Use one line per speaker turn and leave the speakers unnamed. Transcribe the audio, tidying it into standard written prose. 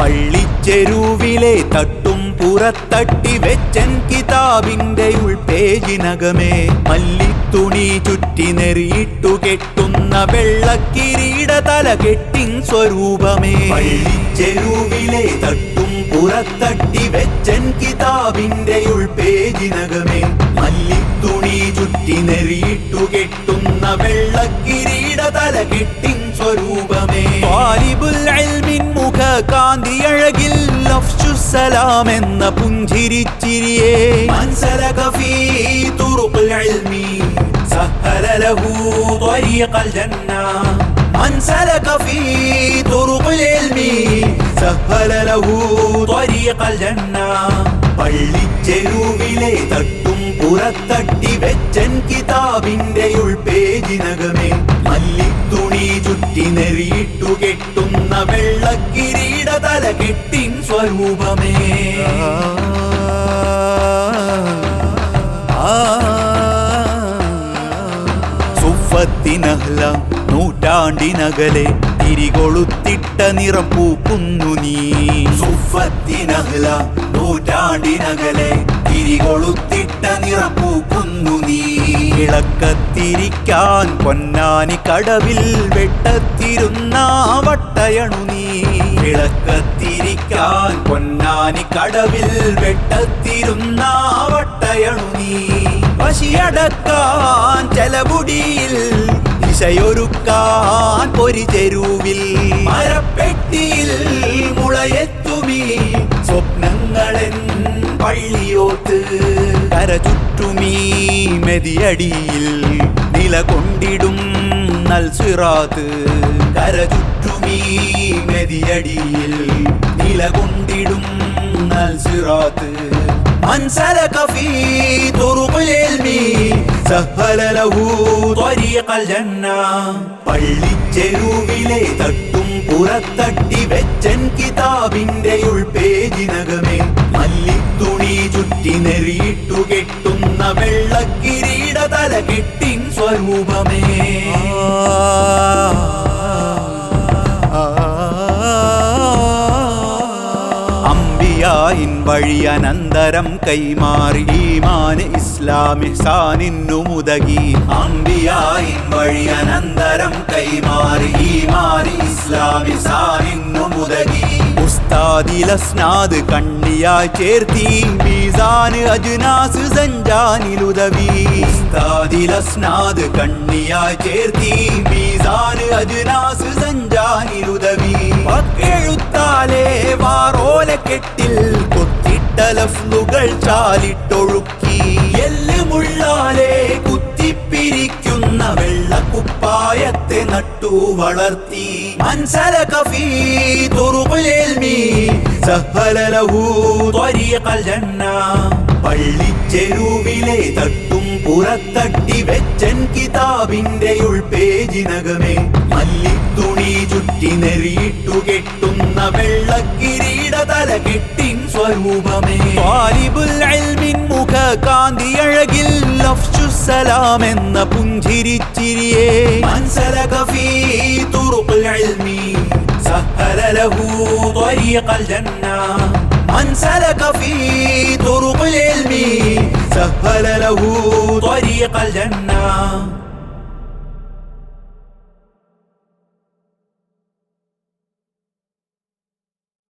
പള്ളിച്ചെരുവിലെ തട്ടും പുറത്തട്ടി വെച്ചൻ കിതാബിന്റെ ഉൾപേജിനകമേ മല്ലിത്തുണി ചുറ്റി നെറിയിട്ടു കെട്ടുന്ന വെള്ളക്കിരീട തലകെട്ടിൻ സ്വരൂപമേ. പള്ളിച്ചെരുവിലെ തട്ടും പുറത്തട്ടി വെച്ചൻ കിതാബിന്റെ ഉൾപേജിനകമേ മല്ലിത്തുണി ചുറ്റി നെറിയിട്ടു കെട്ടുന്ന വെള്ളക്കിരീട തലകെട്ടിൻ സ്വരൂപമേ. ത്വാലിബുൽ ഇൽമിൻ മുഖ കാന്തിയഴകിൽ ലഫ്സുസ്സലാം എന്ന പുഞ്ചിരിച്ചിരിയേ മൻസലക ഫീ തുറുഖിൽ ഇൽമി സഹല ലഹു ത്വരീഖൽ ജന്ന. മൻസലക ഫീ തുറുഖിൽ ഇൽമി സഹല ലഹു ത്വരീഖൽ ജന്ന. പള്ളിച്ചെരുവിലെ തട്ടും പുറത്തട്ടി വെച്ചൻ കിതാബിന്റെ ഉൾപേജിനകമേ മല്ലിത്തുണി ചുറ്റി നെറിയിട്ടു കെട്ടുന്ന വെള്ളക്കിരീട തലകെട്ടിൻ സ്വരൂപമേ. സുഫത്തിനഹ്ല നൂറ്റാണ്ടിനകലെ തിരികൊളുത്തിട്ട നിറം പൂക്കുന്നു നീ. സുഫത്തിനഹ്ല നൂറ്റാണ്ടിനകലെ തിരികൊളുത്തിട്ട നിറം പൂക്കുന്നു നീ. വിളക്കത്തിരിക്കാൻ പൊന്നാനി കടവിൽ വെട്ടത്തിരുന്ന വട്ടയണു നീ. വിളക്കത്തിരിക്കാൻ പൊന്നാനി കടവിൽ വെട്ടത്തിരുന്ന വട്ടയണു നീ. പശിയടക്കാൻ ചെലവുടിയിൽ ദിശയൊരുക്കാൻ പൊരിചെരുവിൽ മരപ്പെട്ടിയിൽ മുളയെത്തുമീ സ്വപ്നങ്ങളെൻ പള്ളിയോത്ത്. കരചുറ്റുമീ മെതിയടിയിൽ നിലകൊണ്ടിടും നൽസിറാത്ത്. കരചുറ്റുമീ മെതിയടിയിൽ നിലകൊണ്ടിടും നൽസിറാത്ത്. മൻസലക ഫീ തുറുഖിൽ ഇൽമി സഹല ലഹു ത്വരീഖൽ ജന്ന. പള്ളിച്ചെരുവിലെ തട്ടും പുറത്തട്ടി വെച്ചൻ കിതാബിന്റെ ഉൾപേജിനകമേ മല്ലിത്തുണി ചുറ്റി നെറിയിട്ടു കെട്ടുന്ന വെള്ളക്കിരീട തലകെട്ടിൻ സ്വരൂപമേ. അംബിയായിൻ വഴി അനന്തരം കൈമാറി ഈമാന് ഇസ്ലാം ഇഹ്സാനിന്നു മുതകി. അംബിയായിൻ വഴി അനന്തരം കൈമാറി ഈമാന് ഇസ്ലാം ഇഹ്സാനിന്നു മുതകി. ഉസ്താദിൽ അസ്നാദ് കണ്ണിയായി ചേർത്തി മീസാന് അജ്നാസ് സഞ്ചാനിലുദവി. ഉസ്താദിൽ അസ്നാദ് കണ്ണിയായി ചേർത്തി മീസാന് അജ്നാസ് സഞ്ചാനിലുദവി. പക്കെഴുത്താലേ വാറോലക്കെട്ടിൽ കൊത്തിട്ട ലഫ്ലുകൾ ചാലിട്ടൊഴുക്കി. എല്ലുമുള്ളാലേ കുത്തിപ്പിരിക്കുന്ന വെള്ളക്കുപ്പായത്തെ നട്ടു വളർത്തി. മൻസലക ഫീ തുറുഖിൽ ഇൽമി സഹല ലഹു ത്വരീഖൽ ജന്ന. പള്ളിച്ചെരുവിലെ തട്ടും പുറത്തട്ടി വെച്ചൻ കിതാബിന്റെ ഉൾപേജിനകമേ മല്ലിത്തുണി ചുറ്റി നെറിയിട്ടു കെട്ടുന്ന വെള്ളക്കിരീട തലകെട്ടിൻ സ്വരൂപമേ. ത്വാലിബുൽ ഇൽമിൻ മുഖ കാന്തിയഴകിൽ ലഫ്സുസ്സലാം എന്ന പുഞ്ചിരിച്ചിരിയേ മൻസലക ഫീ തുറുഖിൽ ഇൽമി സഹല ലഹു ത്വരീഖൽ ജന്ന. മൻസലക ഫീ തുറുഖിൽ ഇൽമി സഹല ലഹു ത്വരീഖൽ ജന്ന.